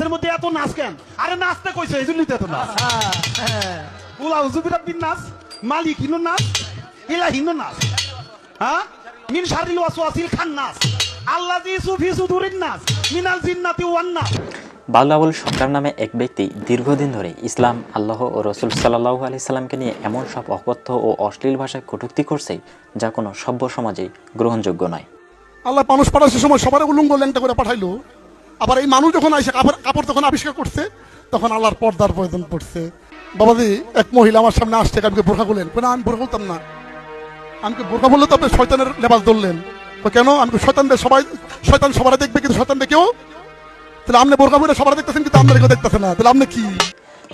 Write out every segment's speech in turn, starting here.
নাচের মধ্যে এত নাচ কেন? আরে নাচতে কইছে এই জন্যই তো এত নাচ। উলা হুজুবিরা বিন নাচ, মালিক হিনো নাচ, ইলা হিনো নাচ। হ্যাঁ, মিন শারিল ওয়াসওয়াসিল খান নাচ, আল্লাযী সুফি সুদুরিন নাচ, মিনাল জিন্নাতি ওয়ান নাচ। বাউল আবুল সরকার নামে এক ব্যক্তি দীর্ঘদিন ধরে ইসলাম, আল্লাহ ও রসুল সাল্লাল্লাহু আলাইহি সাল্লামকে নিয়ে এমন সব অকথ্য ও অশ্লীল ভাষায় কটূক্তি করছে যা কোনো সভ্য সমাজে গ্রহণযোগ্য নয়। আল্লাহ মানুষ পাঠানোর সময় সবার উলঙ্গ ল্যাংটা করে পাঠাইলো, আবার এই মানুষ যখন আইসে কাপড় তখন আবিষ্কার করছে তখন আল্লাহর পর্দার প্রয়োজন পড়ছে। বাবাজি, এক মহিলা আমার সামনে আসছে, আমাকে বোরখা বললেন, না আমি বোরখা বলতাম না। আমাকে বোরখা বললে তো আপনি শয়তানের লেবাস ধরলেন। কেন? আমি শয়তানদের শয়তান সবার দেখবে কিন্তু শয়তানদের কেউ, তাহলে আপনি বোরখা বলে সবার দেখতেছেন কিন্তু আপনার কেউ দেখতেছে না, তাহলে আপনি কি?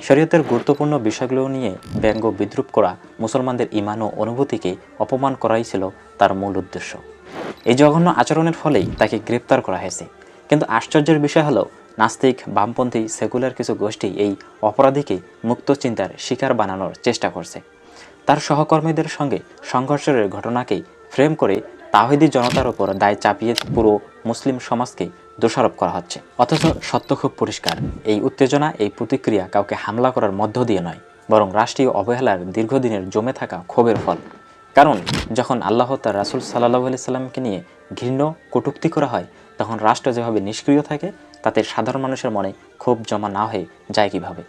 শরীয়তের গুরুত্বপূর্ণ বিষয়গুলো নিয়ে ব্যঙ্গ বিদ্রুপ করা, মুসলমানদের ঈমান ও অনুভূতিকে অপমান করাই ছিল তার মূল উদ্দেশ্য। এই জঘন্য আচরণের ফলেই তাকে গ্রেপ্তার করা হয়েছে। কিন্তু আশ্চর্যের বিষয় হলো, নাস্তিক, বামপন্থী, সেকুলার কিছু গোষ্ঠী এই অপরাধীকে মুক্ত চিন্তার শিকার বানানোর চেষ্টা করছে। তার সহকর্মীদের সঙ্গে সংঘর্ষের ঘটনাকেই ফ্রেম করে তাওহীদি জনতার উপর দায় চাপিয়ে পুরো মুসলিম সমাজকে দোষারোপ করা হচ্ছে। অথচ সত্য খুব পরিষ্কার, এই উত্তেজনা, এই প্রতিক্রিয়া কাউকে হামলা করার মধ্য দিয়ে নয়, বরং রাষ্ট্রীয় অবহেলার দীর্ঘদিনের জমে থাকা ক্ষোভের ফল। কারণ যখন আল্লাহ তার রাসূল সাল্লাল্লাহু আলাইহি সাল্লামকে নিয়ে ঘৃণ্য কটূক্তি করা হয়, তখন রাষ্ট্র যেভাবে নিষ্ক্রিয় থাকে তাতে সাধারণ মানুষের মনে ক্ষোভ জমা না হয়ে যায় কীভাবে?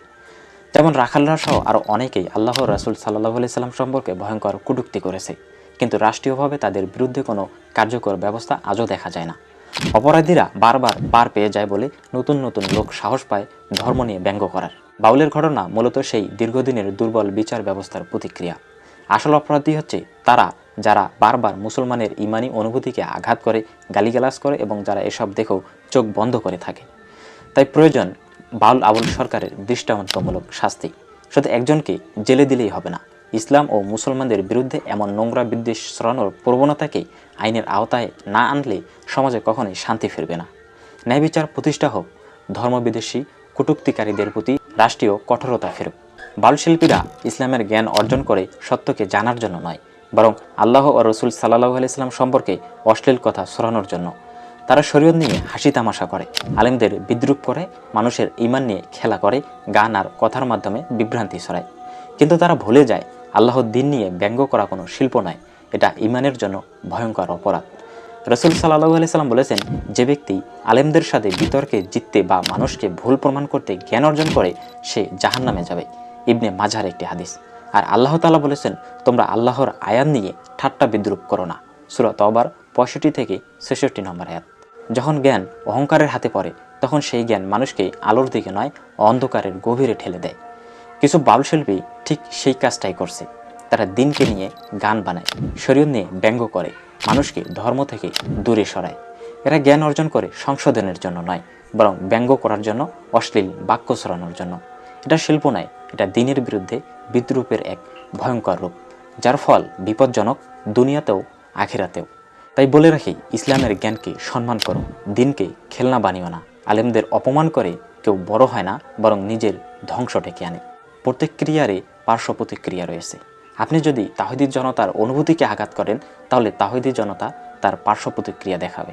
যেমন রাখালরা সহ আরও অনেকেই আল্লাহ রাসূল সাল্লাল্লাহু আলাইহি সাল্লাম সম্পর্কে ভয়ঙ্কর কটূক্তি করেছে, কিন্তু রাষ্ট্রীয়ভাবে তাদের বিরুদ্ধে কোনো কার্যকর ব্যবস্থা আজও দেখা যায় না। অপরাধীরা বারবার পার পেয়ে যায় বলে নতুন নতুন লোক সাহস পায় ধর্ম নিয়ে ব্যঙ্গ করার। বাউলের ঘটনা মূলত সেই দীর্ঘদিনের দুর্বল বিচার ব্যবস্থার প্রতিক্রিয়া। আসল অপরাধী হচ্ছে তারা, যারা বারবার মুসলমানের ঈমানি অনুভূতিকে আঘাত করে, গালিগালাজ করে এবং যারা এসব দেখেও চোখ বন্ধ করে থাকে। তাই প্রয়োজন বাউল আবুল সরকারের দৃষ্টান্তমূলক শাস্তি। শুধু একজনকে জেলে দিলেই হবে না, ইসলাম ও মুসলমানদের বিরুদ্ধে এমন নোংরা বিদ্বেষ ছড়ানোর প্রবণতাকে আইনের আওতায় না আনলে সমাজে কখনোই শান্তি ফিরবে না। ন্যায় বিচার প্রতিষ্ঠা হোক, ধর্মবিদ্বেষী কটূক্তিকারীদের প্রতি রাষ্ট্রীয় কঠোরতা ফেরুক। বাউল শিল্পীরা ইসলামের জ্ঞান অর্জন করে সত্যকে জানার জন্য নয়, বরং আল্লাহ ও রসুল সাল্লাল্লাহু আলাইহি সাল্লাম সম্পর্কে অশ্লীল কথা ছড়ানোর জন্য। তারা শরীয়ত নিয়ে হাসি তামাশা করে, আলেমদের বিদ্রূপ করে, মানুষের ঈমান নিয়ে খেলা করে, গান আর কথার মাধ্যমে বিভ্রান্তি ছড়ায়। কিন্তু তারা ভুলে যায় আল্লাহর দ্বীন নিয়ে ব্যঙ্গ করা কোনো শিল্প নয়, এটা ঈমানের জন্য ভয়ঙ্কর অপরাধ। রসুল সাল্লাল্লাহু আলাইহি সাল্লাম বলেছেন, যে ব্যক্তি আলেমদের সাথে বিতর্কে জিততে বা মানুষকে ভুল প্রমাণ করতে জ্ঞান অর্জন করে সে জাহান্নামে যাবে। ইবনে মাজার একটি হাদিস। আর আল্লাহ তাআলা বলেছেন, তোমরা আল্লাহর আয়াত নিয়ে ঠাট্টা বিদ্রূপ করো না। সূরা তওবার 65 থেকে 66 নম্বর আয়াত। যখন জ্ঞান অহংকারের হাতে পড়ে তখন সেই জ্ঞান মানুষকে আলোর দিকে নয়, অন্ধকারের গভীরে ঠেলে দেয়। কিছু বাউল শিল্পী ঠিক সেই কাজটাই করছে। তারা দ্বীনকে নিয়ে গান বানায়, শরীয়ত নিয়ে ব্যঙ্গ করে, মানুষকে ধর্ম থেকে দূরে সরায়। এরা জ্ঞান অর্জন করে সংশোধনের জন্য নয়, বরং ব্যঙ্গ করার জন্য, অশ্লীল বাক্য ছড়ানোর জন্য। এটা শিল্প নয়, এটা দ্বীনের বিরুদ্ধে বিদ্রূপের এক ভয়ঙ্কর রূপ, যার ফল বিপজ্জনক দুনিয়াতেও আখিরাতেও। তাই বলে রাখি, ইসলামের জ্ঞানকে সম্মান করো, দ্বীনকে খেলনা বানিও না। আলেমদের অপমান করে কেউ বড় হয় না, বরং নিজের ধ্বংস ডেকে আনে। প্রত্যেক ক্রিয়ারই পার্শ্ব প্রতিক্রিয়া রয়েছে। আপনি যদি তাওহীদি জনতার অনুভূতিকে আঘাত করেন, তাহলে তাওহীদি জনতা তার পার্শ্ব প্রতিক্রিয়া দেখাবে।